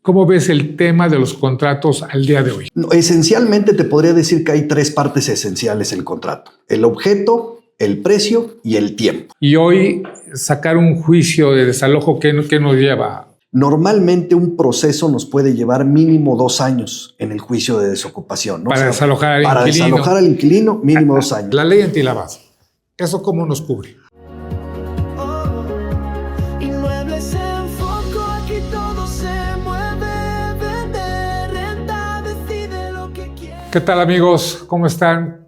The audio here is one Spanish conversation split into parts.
¿Cómo ves el tema de los contratos al día de hoy? Esencialmente te podría decir que hay tres partes esenciales en el contrato: el objeto, el precio y el tiempo. Y hoy sacar un juicio de desalojo, ¿qué nos lleva? Normalmente un proceso nos puede llevar mínimo 2 años en el juicio de desocupación, ¿no? Para desalojar al inquilino. Para desalojar al inquilino, mínimo 2 años. La ley antilavado, ¿eso cómo nos cubre? Inmuebles en Foco, aquí todo se mueve, vende, renta, decide lo que quiere. ¿Qué tal, amigos? ¿Cómo están?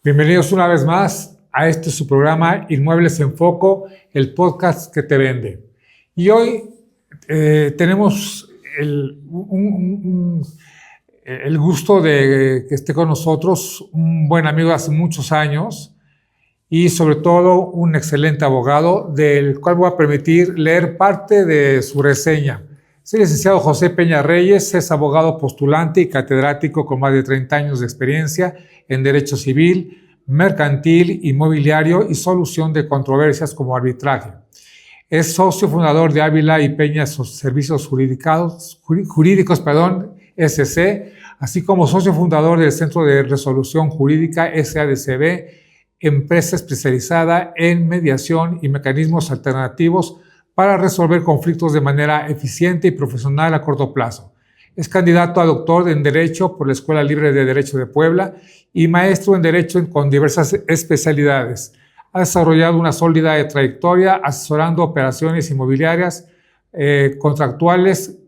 Bienvenidos una vez más a su programa Inmuebles en Foco, el podcast que te vende. Y hoy tenemos el gusto de que esté con nosotros un buen amigo de hace muchos años y sobre todo un excelente abogado, del cual voy a permitir leer parte de su reseña. Es el licenciado José Peña Reyes, es abogado postulante y catedrático con más de 30 años de experiencia en Derecho Civil, Mercantil, Inmobiliario y Solución de Controversias como arbitraje. Es socio fundador de Ávila y Peña Servicios Jurídicos, SC, así como socio fundador del Centro de Resolución Jurídica SADCB, empresa especializada en mediación y mecanismos alternativos para resolver conflictos de manera eficiente y profesional a corto plazo. Es candidato a doctor en Derecho por la Escuela Libre de Derecho de Puebla y maestro en Derecho con diversas especialidades. Ha desarrollado una sólida trayectoria asesorando operaciones inmobiliarias contractuales,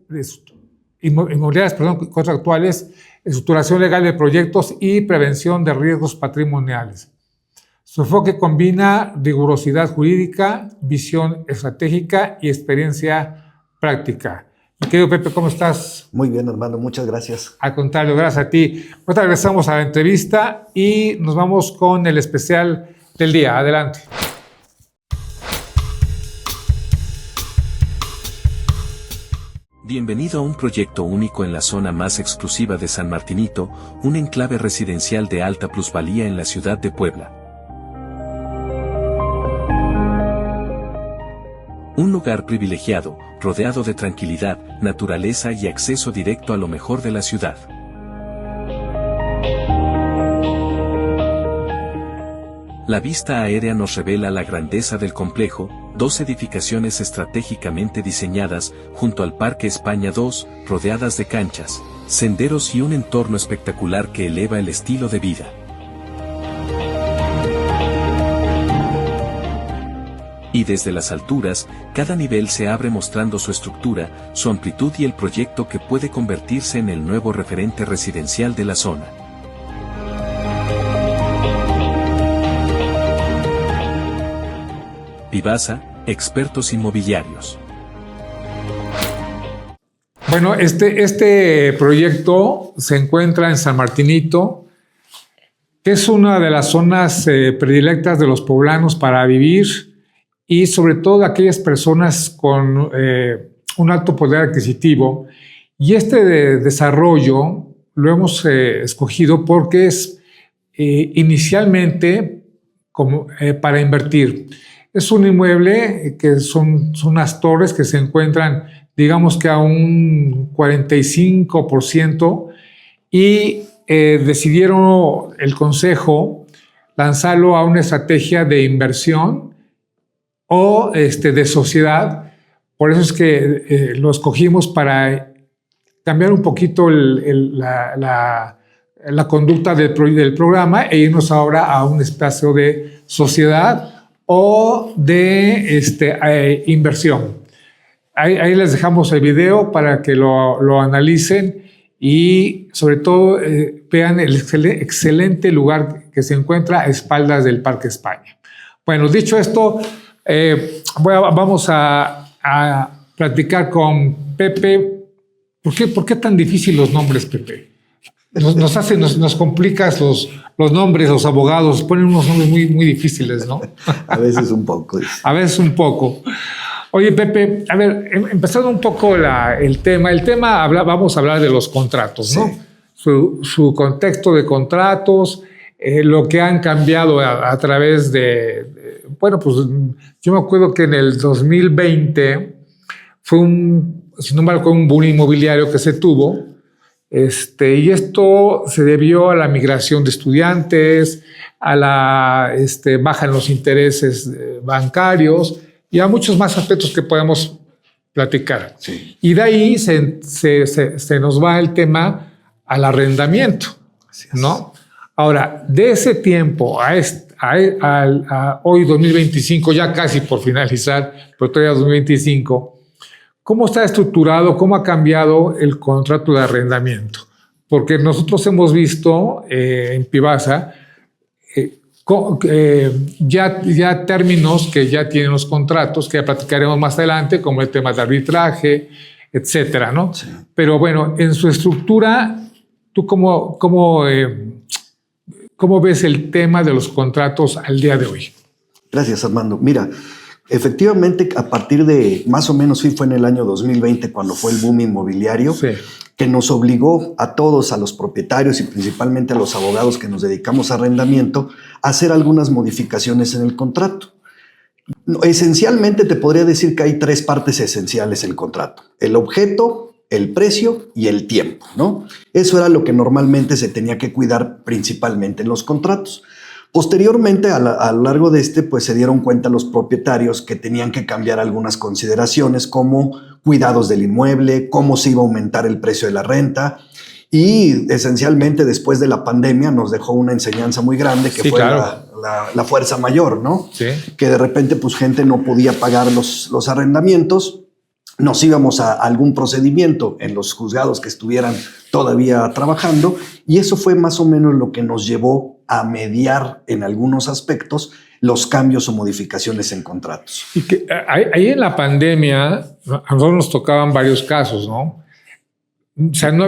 estructuración legal de proyectos y prevención de riesgos patrimoniales. Su enfoque combina rigurosidad jurídica, visión estratégica y experiencia práctica. Mi querido Pepe, ¿cómo estás? Muy bien, hermano, muchas gracias. Al contrario, gracias a ti. Ahora regresamos a la entrevista y nos vamos con el especial del día. Adelante. Bienvenido a un proyecto único en la zona más exclusiva de San Martinito, un enclave residencial de alta plusvalía en la ciudad de Puebla. Un lugar privilegiado, rodeado de tranquilidad, naturaleza y acceso directo a lo mejor de la ciudad. La vista aérea nos revela la grandeza del complejo, 2 edificaciones estratégicamente diseñadas, junto al Parque España 2, rodeadas de canchas, senderos y un entorno espectacular que eleva el estilo de vida. Y desde las alturas, cada nivel se abre mostrando su estructura, su amplitud y el proyecto que puede convertirse en el nuevo referente residencial de la zona. Vivasa, expertos inmobiliarios. Bueno, este proyecto se encuentra en San Martinito, que es una de las zonas predilectas de los poblanos para vivir y sobre todo de aquellas personas con un alto poder adquisitivo. Y este desarrollo lo hemos escogido porque es inicialmente para invertir. Es un inmueble que son unas torres que se encuentran, digamos que a un 45%, y decidieron el consejo lanzarlo a una estrategia de inversión o de sociedad. Por eso es que lo escogimos para cambiar un poquito la conducta del programa e irnos ahora a un espacio de sociedad o de inversión. Ahí les dejamos el video para que lo analicen y sobre todo vean el excelente lugar que se encuentra a espaldas del Parque España. Bueno, dicho esto, vamos a platicar con Pepe. ¿Por qué tan difícil los nombres, Pepe? Nos complicas los nombres, los abogados ponen unos nombres muy, muy difíciles, ¿no? A veces un poco. A veces un poco. Oye, Pepe, a ver, empezando un poco el tema. Vamos a hablar de los contratos, ¿no? Sí. Su contexto de contratos, lo que han cambiado a través bueno, pues yo me acuerdo que en el 2020 fue si no me equivoco, un boom inmobiliario que se tuvo. Y esto se debió a la migración de estudiantes, a la baja en los intereses bancarios y a muchos más aspectos que podemos platicar. Sí. Y de ahí se nos va el tema al arrendamiento, ¿no? Ahora, de ese tiempo a hoy 2025, ya casi por finalizar, pero todavía 2025, ¿cómo está estructurado, cómo ha cambiado el contrato de arrendamiento? Porque nosotros hemos visto en Pivasa ya términos que ya tienen los contratos, que ya platicaremos más adelante, como el tema de arbitraje, etcétera, ¿no? Sí. Pero bueno, en su estructura, ¿tú cómo ves el tema de los contratos al día de hoy? Gracias, Armando. Mira, efectivamente, a partir de más o menos fue en el año 2020 cuando fue el boom inmobiliario, sí, que nos obligó a todos, a los propietarios y principalmente a los abogados que nos dedicamos a arrendamiento, a hacer algunas modificaciones en el contrato. Esencialmente te podría decir que hay tres partes esenciales en el contrato: el objeto, el precio y el tiempo, ¿no? Eso era lo que normalmente se tenía que cuidar principalmente en los contratos. Posteriormente, a lo largo de pues se dieron cuenta los propietarios que tenían que cambiar algunas consideraciones como cuidados del inmueble, cómo se iba a aumentar el precio de la renta, y esencialmente después de la pandemia nos dejó una enseñanza muy grande que fue claro, la fuerza mayor, ¿no? Sí. Que de repente pues gente no podía pagar los arrendamientos, nos íbamos a algún procedimiento en los juzgados que estuvieran todavía trabajando, y eso fue más o menos lo que nos llevó a mediar en algunos aspectos los cambios o modificaciones en contratos. Y que ahí en la pandemia a nosotros nos tocaban varios casos, ¿no? O sea, no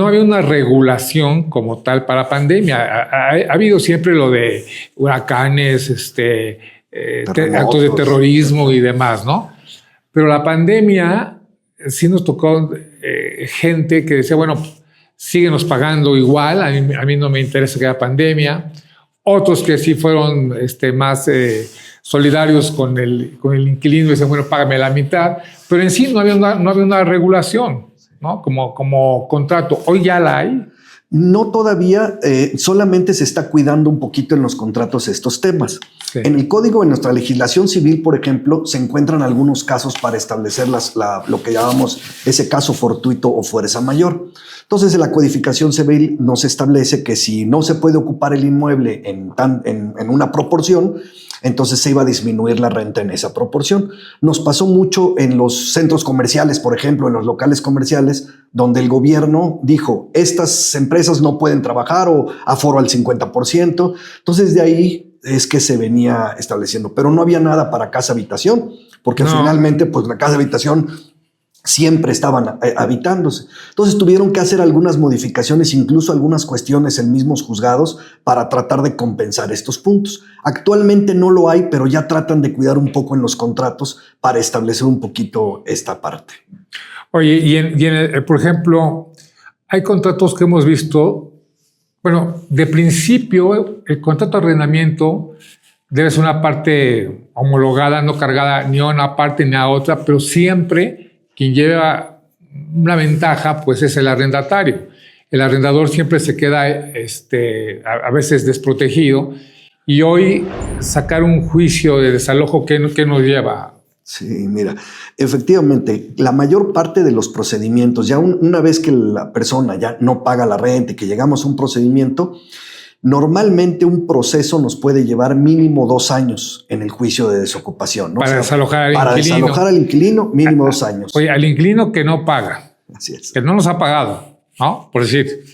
había una regulación como tal para pandemia. Ha habido siempre lo de huracanes, actos de terrorismo y demás, ¿no? Pero la pandemia sí nos tocó gente que decía, bueno, síguenos pagando igual, a mí no me interesa que haya pandemia. Otros que sí fueron más solidarios con el inquilino y dicen, bueno, págame la mitad. Pero en sí no había una regulación, ¿no? Como contrato. Hoy ya la hay. No todavía, solamente se está cuidando un poquito en los contratos estos temas. Sí. En el código, en nuestra legislación civil, por ejemplo, se encuentran algunos casos para establecer lo que llamamos ese caso fortuito o fuerza mayor. Entonces, en la codificación civil nos establece que si no se puede ocupar el inmueble en una proporción, entonces se iba a disminuir la renta en esa proporción. Nos pasó mucho en los centros comerciales, por ejemplo, en los locales comerciales, donde el gobierno dijo, estas empresas no pueden trabajar o aforo al 50%. Entonces, de ahí es que se venía estableciendo. Pero no había nada para casa-habitación, porque finalmente, pues la casa-habitación siempre estaban habitándose. Entonces tuvieron que hacer algunas modificaciones, incluso algunas cuestiones en mismos juzgados para tratar de compensar estos puntos. Actualmente no lo hay, pero ya tratan de cuidar un poco en los contratos para establecer un poquito esta parte. Oye, por ejemplo, hay contratos que hemos visto, bueno, de principio el contrato de arrendamiento debe ser una parte homologada, no cargada ni a una parte ni a otra, pero siempre quien lleva una ventaja, pues es el arrendatario. El arrendador siempre se queda a veces desprotegido, y hoy sacar un juicio de desalojo, ¿qué nos lleva? Sí, mira, efectivamente, la mayor parte de los procedimientos, ya una vez que la persona ya no paga la renta y que llegamos a un procedimiento, normalmente un proceso nos puede llevar mínimo 2 años en el juicio de desocupación, ¿no? Para desalojar al inquilino. Para desalojar al inquilino, mínimo 2 años. Oye, al inquilino que no paga. Así es. Que no nos ha pagado, ¿no? Por decir,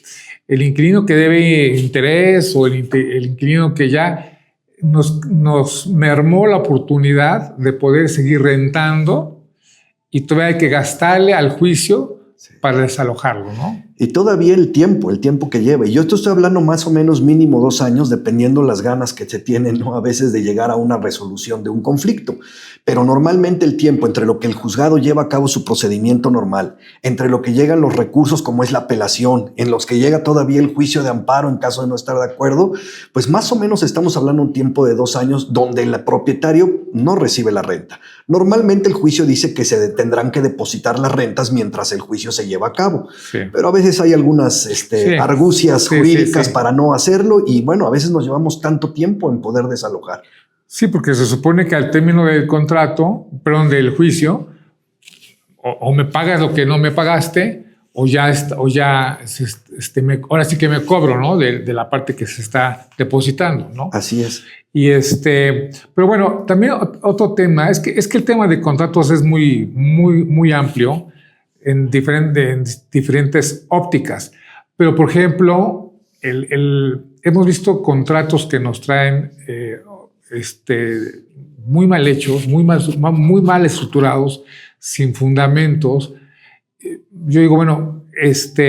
el inquilino que debe interés o el inquilino que ya nos mermó la oportunidad de poder seguir rentando y todavía hay que gastarle al juicio para desalojarlo, ¿no? Y todavía el tiempo que lleva. Y yo te estoy hablando más o menos mínimo 2 años, dependiendo las ganas que se tienen, ¿no? A veces de llegar a una resolución de un conflicto. Pero normalmente el tiempo entre lo que el juzgado lleva a cabo su procedimiento normal, entre lo que llegan los recursos como es la apelación, en los que llega todavía el juicio de amparo en caso de no estar de acuerdo, pues más o menos estamos hablando un tiempo de 2 años donde el propietario no recibe la renta. Normalmente el juicio dice que se tendrán que depositar las rentas mientras el juicio se lleva a cabo. Sí. Pero a veces hay algunas argucias jurídicas para no hacerlo y bueno, a veces nos llevamos tanto tiempo en poder desalojar. Sí, porque se supone que al término del contrato, del juicio, o me pagas lo que no me pagaste, ahora sí que me cobro, ¿no? De la parte que se está depositando, ¿no? Así es. Y pero bueno, también otro tema es que el tema de contratos es muy, muy, muy amplio en diferentes ópticas. Pero, por ejemplo, hemos visto contratos que nos traen muy mal hechos, muy mal estructurados, sin fundamentos. Yo digo, bueno, esto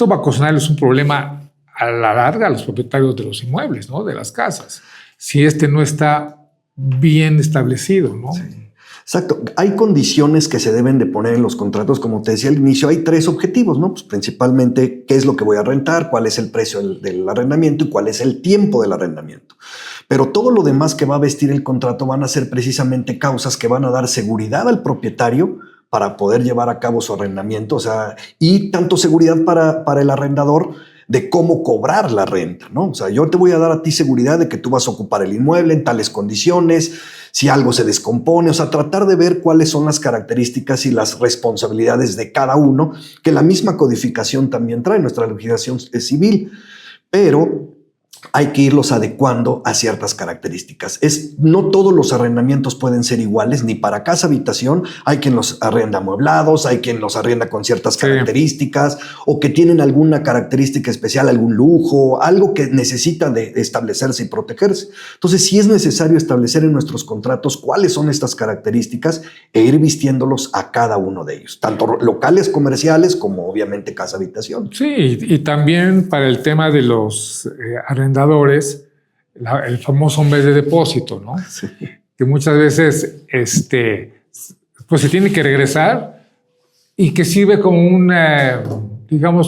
va a ocasionarles un problema a la larga a los propietarios de los inmuebles, ¿no? De las casas, si no está bien establecido, ¿no? Sí. Exacto. Hay condiciones que se deben de poner en los contratos. Como te decía al inicio, hay 3 objetivos, ¿no? Pues principalmente, ¿qué es lo que voy a rentar? ¿Cuál es el precio del arrendamiento? ¿Y cuál es el tiempo del arrendamiento? Pero todo lo demás que va a vestir el contrato van a ser precisamente causas que van a dar seguridad al propietario para poder llevar a cabo su arrendamiento. O sea, y tanto seguridad para el arrendador de cómo cobrar la renta, ¿no? O sea, yo te voy a dar a ti seguridad de que tú vas a ocupar el inmueble en tales condiciones, si algo se descompone, o sea, tratar de ver cuáles son las características y las responsabilidades de cada uno, que la misma codificación también trae, nuestra legislación civil, pero hay que irlos adecuando a ciertas características. No todos los arrendamientos pueden ser iguales, ni para casa habitación. Hay quien los arrenda amueblados, hay quien los arrenda con ciertas características o que tienen alguna característica especial, algún lujo, algo que necesita de establecerse y protegerse. Entonces, sí es necesario establecer en nuestros contratos cuáles son estas características e ir vistiéndolos a cada uno de ellos, tanto locales comerciales como obviamente casa habitación. Sí, y también para el tema de los arrendadores, el famoso mes de depósito, ¿no? Sí. Que muchas veces pues se tiene que regresar y que sirve como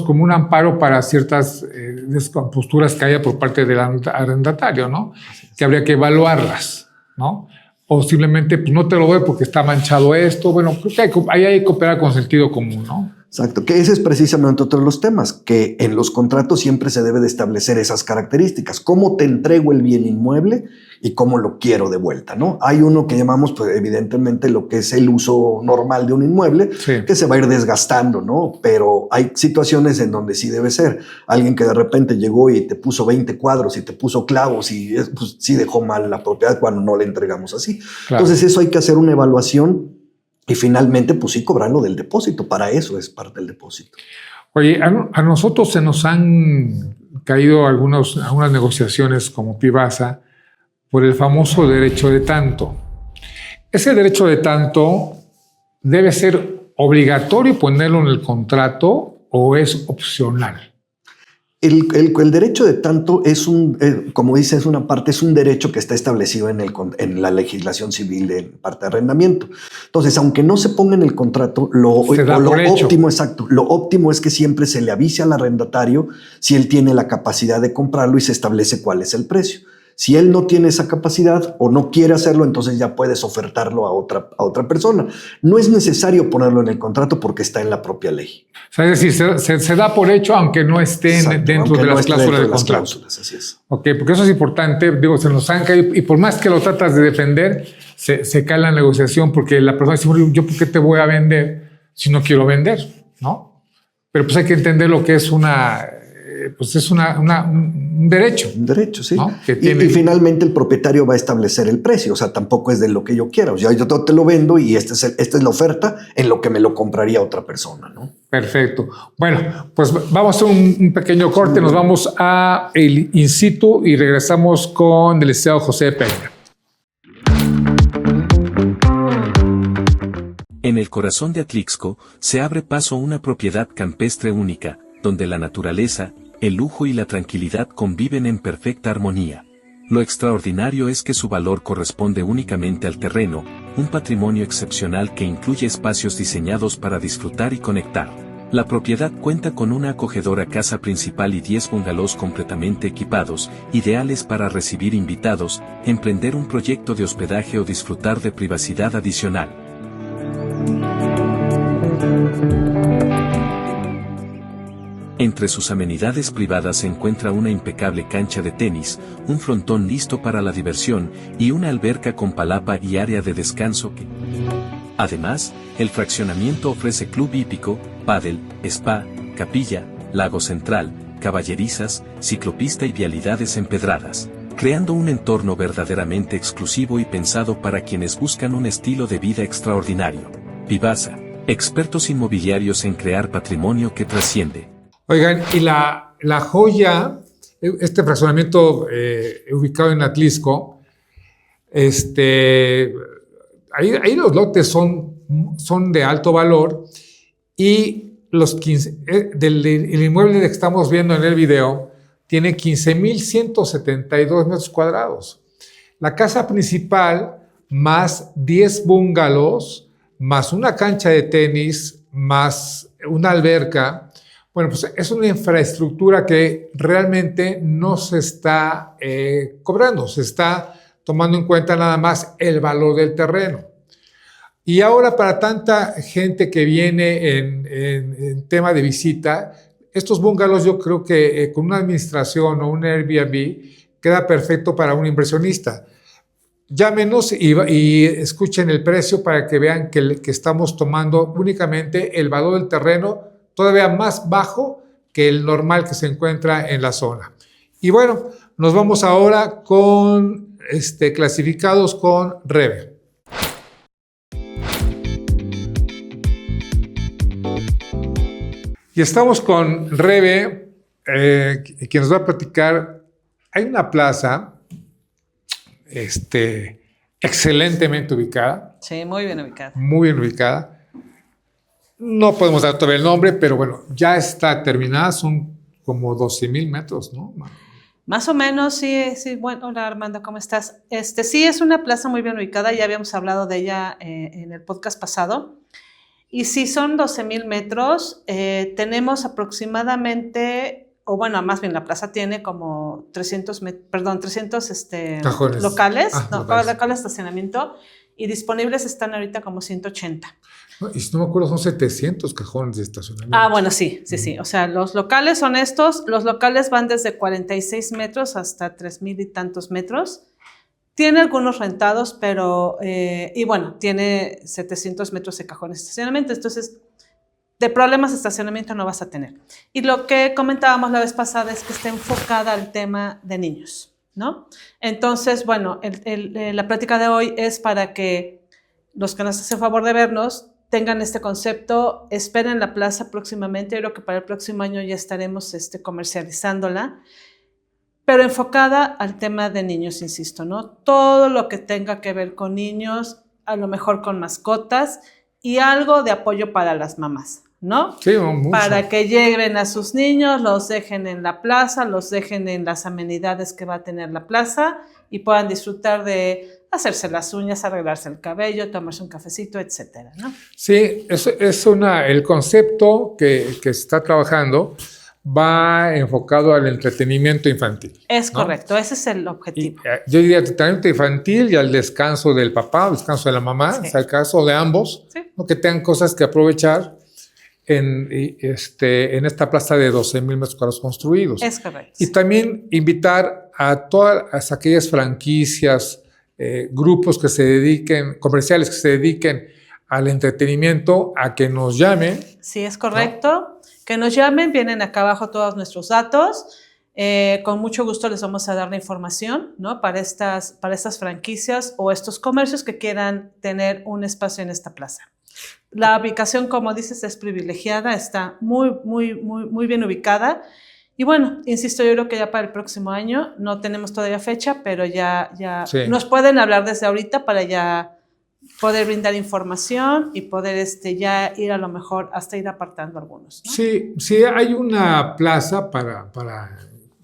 como un amparo para ciertas descomposturas que haya por parte del arrendatario, ¿no? Que habría que evaluarlas, ¿no? O simplemente pues, no te lo doy porque está manchado esto. Bueno, creo que ahí hay que operar con sentido común, ¿no? Exacto, que ese es precisamente otro de los temas, que en los contratos siempre se debe de establecer esas características, cómo te entrego el bien inmueble y cómo lo quiero de vuelta, ¿no? Hay uno que llamamos, pues evidentemente, lo que es el uso normal de un inmueble, que se va a ir desgastando, ¿no? Pero hay situaciones en donde sí debe ser. Alguien que de repente llegó y te puso 20 cuadros y te puso clavos y pues, sí dejó mal la propiedad cuando no le entregamos así. Claro. Entonces eso hay que hacer una evaluación. Y finalmente, pues sí, cobrarlo del depósito. Para eso es parte del depósito. Oye, a nosotros se nos han caído algunas negociaciones como Pivasa por el famoso derecho de tanto. ¿Ese derecho de tanto debe ser obligatorio ponerlo en el contrato o es opcional? El derecho de tanto es como dice, es un derecho que está establecido en la legislación civil de parte de arrendamiento. Entonces, aunque no se ponga en el contrato, lo óptimo es que siempre se le avise al arrendatario si él tiene la capacidad de comprarlo y se establece cuál es el precio. Si él no tiene esa capacidad o no quiere hacerlo, entonces ya puedes ofertarlo a otra persona. No es necesario ponerlo en el contrato porque está en la propia ley. O sea, es decir, se da por hecho aunque no esté dentro de las cláusulas del contrato. Así es. Ok, porque eso es importante. Digo, se nos han caído y por más que lo tratas de defender, se cae la negociación porque la persona dice, bueno, ¿yo por qué te voy a vender si no quiero vender? ¿No? Pero pues hay que entender lo que es un derecho. Un derecho, sí. ¿No? Y finalmente el propietario va a establecer el precio. O sea, tampoco es de lo que yo quiera. O sea, yo te lo vendo y esta es la oferta en lo que me lo compraría otra persona, ¿no? Perfecto. Bueno, pues vamos a hacer un pequeño corte. Nos vamos a el in situ y regresamos con el licenciado José Peña. En el corazón de Atlixco, se abre paso una propiedad campestre única, donde la naturaleza, el lujo y la tranquilidad conviven en perfecta armonía. Lo extraordinario es que su valor corresponde únicamente al terreno, un patrimonio excepcional que incluye espacios diseñados para disfrutar y conectar. La propiedad cuenta con una acogedora casa principal y 10 bungalows completamente equipados, ideales para recibir invitados, emprender un proyecto de hospedaje o disfrutar de privacidad adicional. Entre sus amenidades privadas se encuentra una impecable cancha de tenis, un frontón listo para la diversión y una alberca con palapa y área de descanso que... Además, el fraccionamiento ofrece club hípico, pádel, spa, capilla, lago central, caballerizas, ciclopista y vialidades empedradas, creando un entorno verdaderamente exclusivo y pensado para quienes buscan un estilo de vida extraordinario. Vivasa, expertos inmobiliarios en crear patrimonio que trasciende. Oigan, y la joya, este fraccionamiento ubicado en Atlixco, ahí los lotes son de alto valor y el inmueble que estamos viendo en el video tiene 15,172 metros cuadrados. La casa principal más 10 bungalows, más una cancha de tenis, más una alberca. Bueno, pues es una infraestructura que realmente no se está cobrando, se está tomando en cuenta nada más el valor del terreno. Y ahora para tanta gente que viene en tema de visita, estos bungalows yo creo que con una administración o un Airbnb queda perfecto para un inversionista. Llámenos y escuchen el precio para que vean que estamos tomando únicamente el valor del terreno todavía más bajo que el normal que se encuentra en la zona. Y bueno, nos vamos ahora con clasificados con Rebe. Y estamos con Rebe, quien nos va a platicar. Hay una plaza excelentemente ubicada. Sí, muy bien ubicada. Muy bien ubicada. No podemos dar todavía el nombre, pero bueno, ya está terminada, son como 12,000 metros, ¿no? Más o menos, sí. Bueno, hola Armando, ¿cómo estás? Sí, es una plaza muy bien ubicada, ya habíamos hablado de ella en el podcast pasado. Y sí, son 12,000 metros. Tenemos aproximadamente, o bueno, más bien la plaza tiene como 300 cajones. Locales, locales de estacionamiento, y disponibles están ahorita como 180. No, y si no me acuerdo, son 700 cajones de estacionamiento. Ah, bueno, sí. O sea, los locales son estos. Los locales van desde 46 metros hasta 3,000 y tantos metros. Tiene algunos rentados, pero... y bueno, tiene 700 metros de cajones de estacionamiento. Entonces, de problemas de estacionamiento no vas a tener. Y lo que comentábamos la vez pasada es que está enfocada al tema de niños, ¿no? Entonces, bueno, la plática de hoy es para que los que nos hacen favor de vernos tengan este concepto, esperen la plaza próximamente. Yo creo que para el próximo año ya estaremos comercializándola, pero enfocada al tema de niños, insisto, ¿no? Todo lo que tenga que ver con niños, a lo mejor con mascotas y algo de apoyo para las mamás, ¿no? Sí, mucho. Para que lleven a sus niños, los dejen en la plaza, los dejen en las amenidades que va a tener la plaza y puedan disfrutar de hacerse las uñas, arreglarse el cabello, tomarse un cafecito, etcétera, ¿no? Sí, el concepto que se está trabajando va enfocado al entretenimiento infantil. Es ¿no? correcto, ese es el objetivo. Yo diría entretenimiento infantil y al descanso del papá, al descanso de la mamá, Sí. o sea, el caso de ambos, Sí. ¿no? Que tengan cosas que aprovechar en esta plaza de 12,000 metros cuadrados construidos. Es correcto. Y también invitar a todas aquellas franquicias, grupos que se dediquen, comerciales que se dediquen al entretenimiento, a que nos llamen. Sí, es correcto. Que nos llamen, vienen acá abajo todos nuestros datos. Con mucho gusto les vamos a dar la información, ¿no? Para estas franquicias o estos comercios que quieran tener un espacio en esta plaza. La ubicación, como dices, es privilegiada, está muy, muy, muy, muy bien ubicada. Y bueno, insisto, yo creo que ya para el próximo año, no tenemos todavía fecha, pero ya Sí. nos pueden hablar desde ahorita para ya poder brindar información y poder ya ir a lo mejor hasta ir apartando algunos, ¿no? Sí, sí hay una plaza para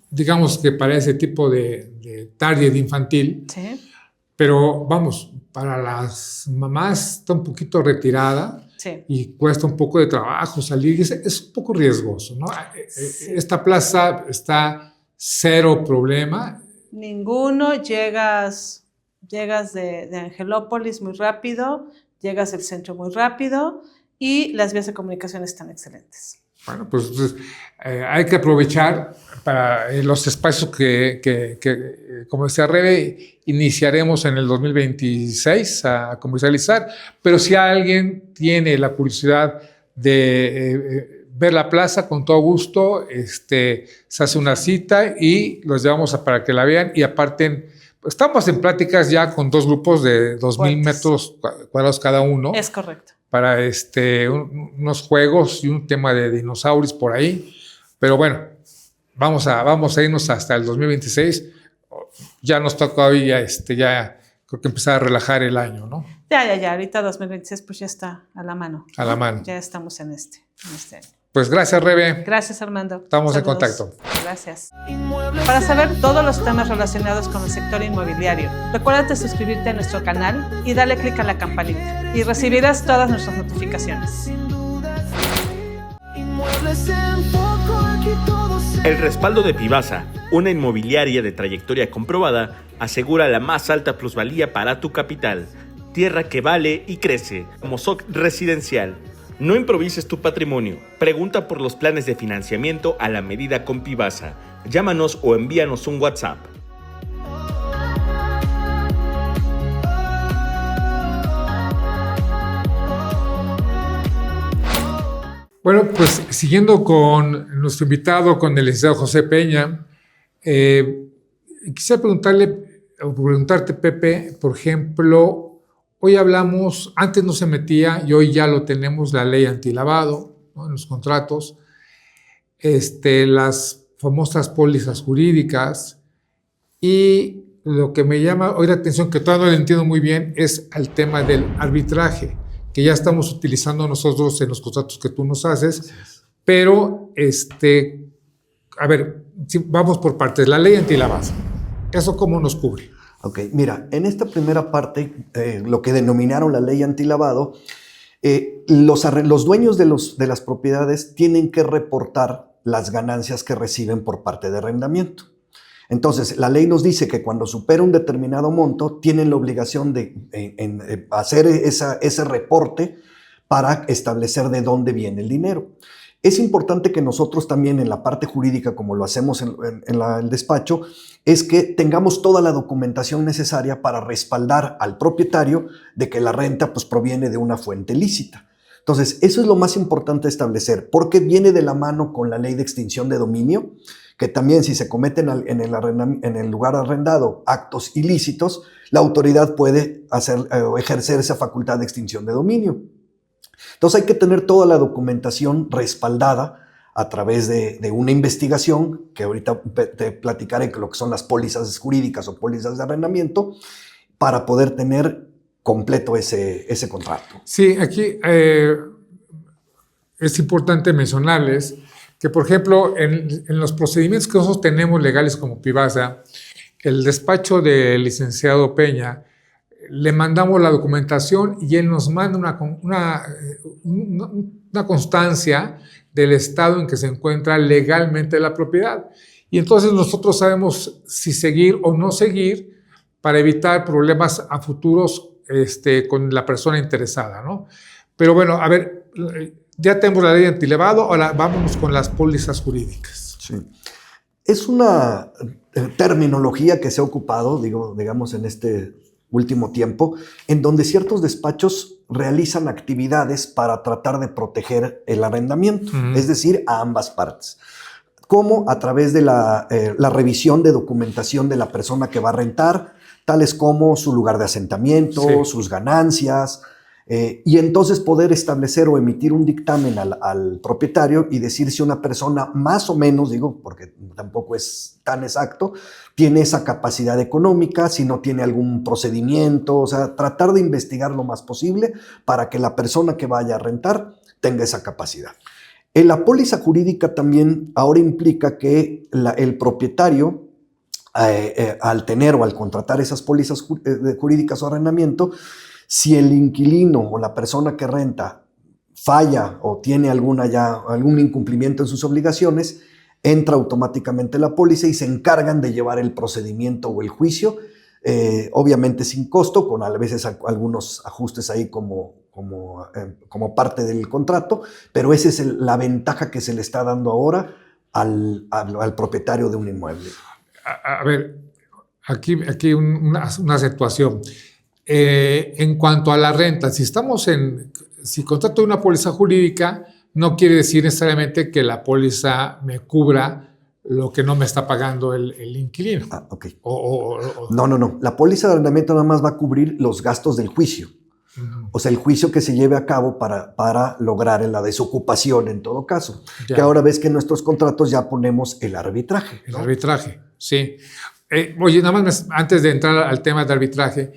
digamos que para ese tipo de target infantil, Sí, pero vamos, para las mamás está un poquito retirada sí. y cuesta un poco de trabajo salir, es un poco riesgoso, ¿no? Sí. Esta plaza está cero problema. Ninguno, llegas de Angelópolis muy rápido, llegas del centro muy rápido y las vías de comunicación están excelentes. Bueno, pues hay que aprovechar para los espacios que como decía Rebe, iniciaremos en el 2026 a comercializar, pero si alguien tiene la curiosidad de ver la plaza, con todo gusto, se hace una cita y los llevamos para que la vean y aparten. Estamos en pláticas ya con 2 grupos de 2,000 metros cuadrados cada uno. Es correcto. Para unos juegos y un tema de dinosaurios por ahí. Pero bueno, vamos a irnos hasta el 2026. Ya nos toca hoy ya creo que empezar a relajar el año, ¿no? Ya. Ahorita 2026 pues ya está a la mano. A la mano. Ya estamos en este año. Pues gracias, Rebe. Gracias, Armando. Estamos Saludos. en contacto. Gracias. Para saber todos los temas relacionados con el sector inmobiliario, recuerda suscribirte a nuestro canal y dale clic a la campanita y recibirás todas nuestras notificaciones. Sin dudas, Inmuebles en Foco, aquí todo se El respaldo de Pivasa, una inmobiliaria de trayectoria comprobada, asegura la más alta plusvalía para tu capital. Tierra que vale y crece, como SOC residencial. No improvises tu patrimonio. Pregunta por los planes de financiamiento a la medida con Pivasa. Llámanos o envíanos un WhatsApp. Bueno, pues siguiendo con nuestro invitado, con el licenciado José Peña, quisiera preguntarte, Pepe, por ejemplo, hoy hablamos, antes no se metía y hoy ya lo tenemos, la ley antilavado, ¿no? En los contratos, las famosas pólizas jurídicas, y lo que me llama hoy la atención, que todavía no lo entiendo muy bien, es el tema del arbitraje, que ya estamos utilizando nosotros en los contratos que tú nos haces, pero a ver, si vamos por partes, la ley antilavado, ¿eso cómo nos cubre? Ok, mira, en esta primera parte, lo que denominaron la ley antilavado, los dueños de las propiedades tienen que reportar las ganancias que reciben por parte de arrendamiento. Entonces, la ley nos dice que cuando supera un determinado monto, tienen la obligación de hacer ese reporte para establecer de dónde viene el dinero. Es importante que nosotros también en la parte jurídica, como lo hacemos en el despacho, es que tengamos toda la documentación necesaria para respaldar al propietario de que la renta pues, proviene de una fuente lícita. Entonces, eso es lo más importante establecer, porque viene de la mano con la ley de extinción de dominio, que también si se cometen en el lugar arrendado actos ilícitos, la autoridad puede ejercer esa facultad de extinción de dominio. Entonces hay que tener toda la documentación respaldada a través de una investigación, que ahorita te platicaré lo que son las pólizas jurídicas o pólizas de arrendamiento, para poder tener completo ese contrato. Sí, aquí es importante mencionarles que, por ejemplo, en los procedimientos que nosotros tenemos legales como Pivasa, el despacho del licenciado Peña, le mandamos la documentación y él nos manda una constancia del estado en que se encuentra legalmente la propiedad. Y entonces nosotros sabemos si seguir o no seguir para evitar problemas a futuros con la persona interesada, ¿no? Pero bueno, a ver, ya tenemos la ley antilavado, ahora vámonos con las pólizas jurídicas. Sí. Es una terminología que se ha ocupado, digamos, en este último tiempo, en donde ciertos despachos realizan actividades para tratar de proteger el arrendamiento, es decir, a ambas partes. Como a través de la revisión de documentación de la persona que va a rentar, tales como su lugar de asentamiento, sus ganancias, Y entonces poder establecer o emitir un dictamen al propietario y decir si una persona más o menos, digo, porque tampoco es tan exacto, tiene esa capacidad económica, si no tiene algún procedimiento, o sea, tratar de investigar lo más posible para que la persona que vaya a rentar tenga esa capacidad. En la póliza jurídica también ahora implica que el propietario, al tener o al contratar esas pólizas jurídicas o arrendamiento, si el inquilino o la persona que renta falla o tiene algún incumplimiento en sus obligaciones, entra automáticamente la póliza y se encargan de llevar el procedimiento o el juicio, obviamente sin costo, con a veces algunos ajustes ahí como parte del contrato, pero esa es la ventaja que se le está dando ahora al propietario de un inmueble. A ver, aquí una situación. En cuanto a la renta, si contrato una póliza jurídica, no quiere decir necesariamente que la póliza me cubra lo que no me está pagando el inquilino. Ok. No. No. La póliza de arrendamiento nada más va a cubrir los gastos del juicio. O sea, el juicio que se lleve a cabo para lograr la desocupación en todo caso. Ya. Que ahora ves que en nuestros contratos ya ponemos el arbitraje, ¿no? El arbitraje, sí. Oye, nada más antes de entrar al tema de arbitraje,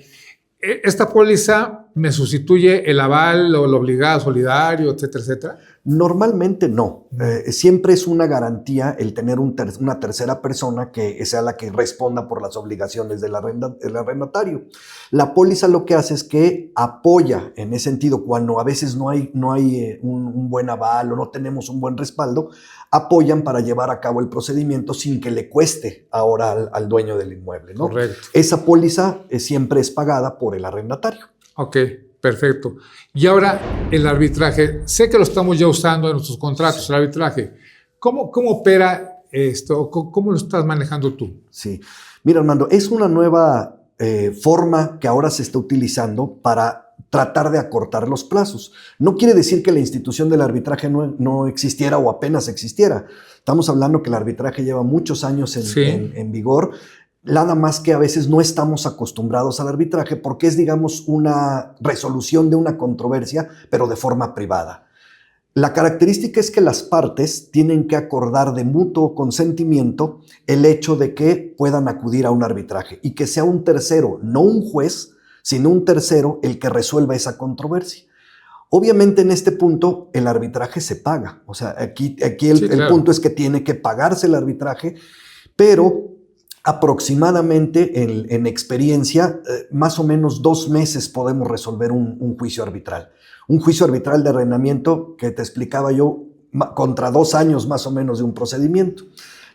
¿esta póliza me sustituye el aval o el obligado solidario, etcétera, etcétera? Normalmente no. Siempre es una garantía el tener una tercera persona que sea la que responda por las obligaciones del arrendatario. La póliza lo que hace es que apoya en ese sentido, cuando a veces no hay un buen aval o no tenemos un buen respaldo, apoyan para llevar a cabo el procedimiento sin que le cueste ahora al dueño del inmueble, ¿no? Correcto. Esa póliza siempre es pagada por el arrendatario. Ok, perfecto. Y ahora el arbitraje. Sé que lo estamos ya usando en nuestros contratos, sí. El arbitraje. ¿Cómo opera esto? ¿Cómo lo estás manejando tú? Sí. Mira, Armando, es una nueva forma que ahora se está utilizando para tratar de acortar los plazos. No quiere decir que la institución del arbitraje no existiera o apenas existiera. Estamos hablando que el arbitraje lleva muchos años en vigor. Nada más que a veces no estamos acostumbrados al arbitraje porque es, digamos, una resolución de una controversia, pero de forma privada. La característica es que las partes tienen que acordar de mutuo consentimiento el hecho de que puedan acudir a un arbitraje y que sea un tercero, no un juez, sino un tercero el que resuelva esa controversia. Obviamente en este punto el arbitraje se paga. O sea, aquí el punto es que tiene que pagarse el arbitraje, pero aproximadamente en experiencia, más o menos 2 meses podemos resolver un juicio arbitral. Un juicio arbitral de arrendamiento que te explicaba yo contra 2 años más o menos de un procedimiento.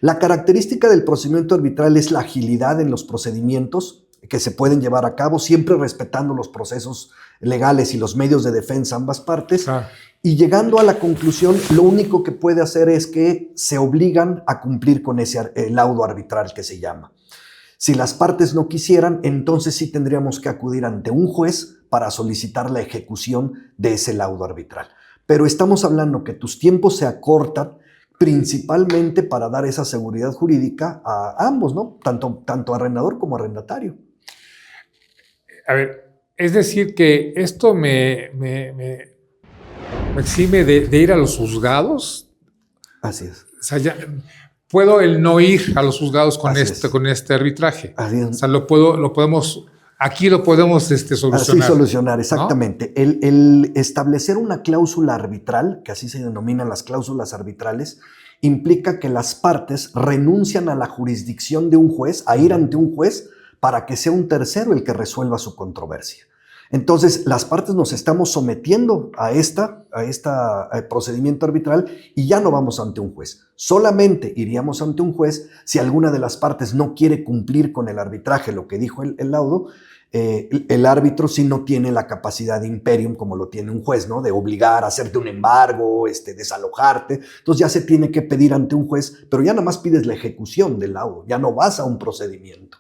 La característica del procedimiento arbitral es la agilidad en los procedimientos que se pueden llevar a cabo, siempre respetando los procesos legales y los medios de defensa ambas partes. Y llegando a la conclusión, lo único que puede hacer es que se obligan a cumplir con ese laudo arbitral que se llama. Si las partes no quisieran, entonces sí tendríamos que acudir ante un juez para solicitar la ejecución de ese laudo arbitral. Pero estamos hablando que tus tiempos se acortan principalmente para dar esa seguridad jurídica a ambos, ¿no? Tanto arrendador como arrendatario. A ver, es decir que esto me exime de ir a los juzgados. Así es. O sea, ya puedo no ir a los juzgados con este arbitraje. Así es. O sea, aquí lo podemos solucionar. Así solucionar, exactamente. ¿No? El establecer una cláusula arbitral, que así se denominan las cláusulas arbitrales, implica que las partes renuncian a la jurisdicción de un juez, a ir ante un juez, para que sea un tercero el que resuelva su controversia. Entonces, las partes nos estamos sometiendo a este procedimiento arbitral y ya no vamos ante un juez. Solamente iríamos ante un juez si alguna de las partes no quiere cumplir con el arbitraje, lo que dijo el laudo. El árbitro sí no tiene la capacidad de imperium como lo tiene un juez, ¿no? De obligar a hacerte un embargo, desalojarte. Entonces ya se tiene que pedir ante un juez, pero ya nada más pides la ejecución del laudo, ya no vas a un procedimiento.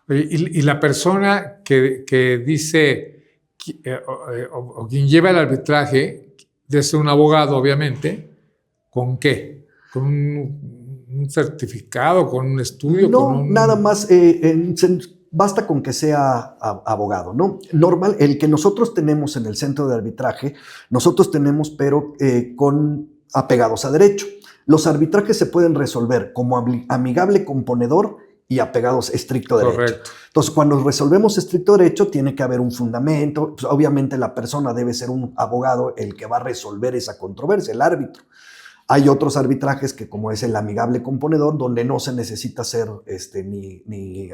Y la persona que dice, o quien lleva el arbitraje, debe ser un abogado, obviamente, ¿con qué? ¿Con un certificado, con un estudio? No, nada más. basta con que sea abogado, ¿no? Normal, el que nosotros tenemos en el centro de arbitraje, nosotros tenemos, pero con apegados a derecho. Los arbitrajes se pueden resolver como amigable componedor y apegados estricto derecho. Correcto. Entonces, cuando resolvemos estricto derecho, tiene que haber un fundamento. Pues, obviamente, la persona debe ser un abogado el que va a resolver esa controversia, el árbitro. Hay otros arbitrajes que, como es el amigable componedor, donde no se necesita ser ni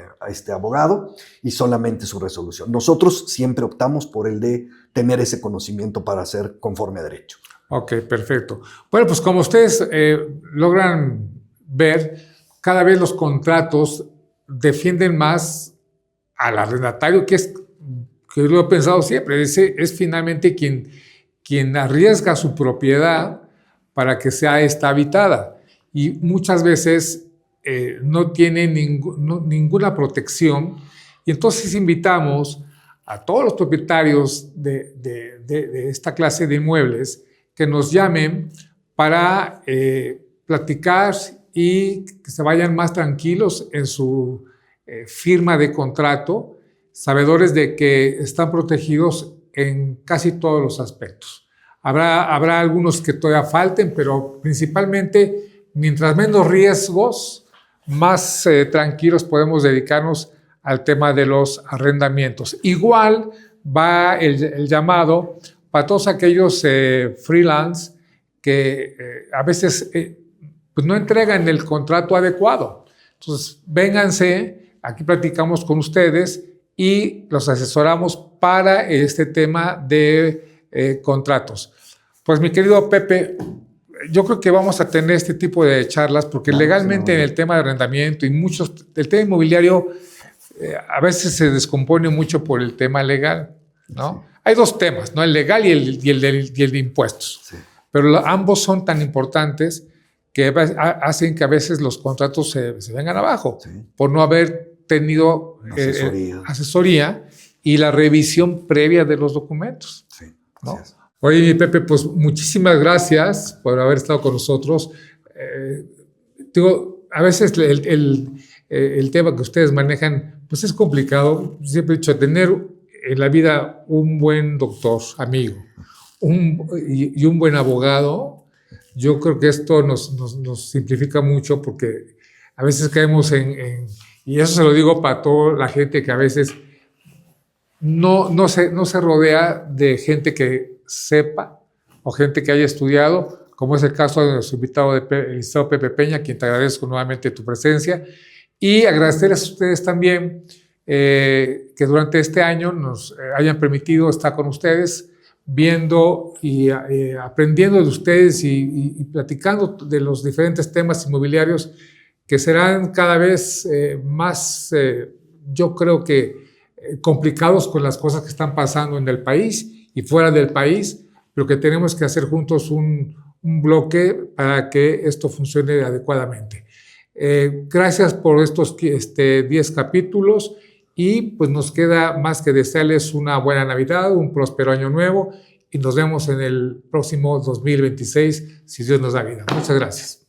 abogado y solamente su resolución. Nosotros siempre optamos por el de tener ese conocimiento para hacer conforme a derecho. Ok, perfecto. Bueno, pues como ustedes logran ver, cada vez los contratos defienden más al arrendatario, que lo he pensado siempre, es finalmente quien arriesga su propiedad para que sea esta habitada. Y muchas veces no tiene ninguna protección. Y entonces invitamos a todos los propietarios de esta clase de inmuebles que nos llamen para platicar y que se vayan más tranquilos en su firma de contrato, sabedores de que están protegidos en casi todos los aspectos. Habrá algunos que todavía falten, pero principalmente, mientras menos riesgos, más tranquilos podemos dedicarnos al tema de los arrendamientos. Igual va el llamado para todos aquellos freelance que a veces pues no entregan el contrato adecuado. Entonces, vénganse, aquí platicamos con ustedes y los asesoramos para este tema de contratos. Pues mi querido Pepe, yo creo que vamos a tener este tipo de charlas porque legalmente en el tema de arrendamiento y el tema inmobiliario a veces se descompone mucho por el tema legal, ¿no? Sí. Hay dos temas, ¿no? El legal y el de impuestos. Sí. Pero ambos son tan importantes que hacen que a veces los contratos se vengan abajo, sí, por no haber tenido asesoría y la revisión previa de los documentos. Sí, ¿no? Oye, Pepe, pues muchísimas gracias por haber estado con nosotros. A veces el tema que ustedes manejan pues es complicado. Siempre he dicho, tener en la vida un buen doctor, amigo, y un buen abogado, yo creo que esto nos simplifica mucho porque a veces caemos y eso se lo digo para toda la gente que a veces no se rodea de gente que sepa o gente que haya estudiado, como es el caso de nuestro invitado, el licenciado Pepe Peña, a quien te agradezco nuevamente tu presencia, y agradecerles a ustedes también que durante este año nos hayan permitido estar con ustedes, viendo y aprendiendo de ustedes y platicando de los diferentes temas inmobiliarios que serán cada vez más, yo creo que complicados con las cosas que están pasando en el país y fuera del país, pero que tenemos que hacer juntos un bloque para que esto funcione adecuadamente. Gracias por estos 10 capítulos y pues nos queda más que desearles una buena Navidad, un próspero año nuevo y nos vemos en el próximo 2026, si Dios nos da vida. Muchas gracias.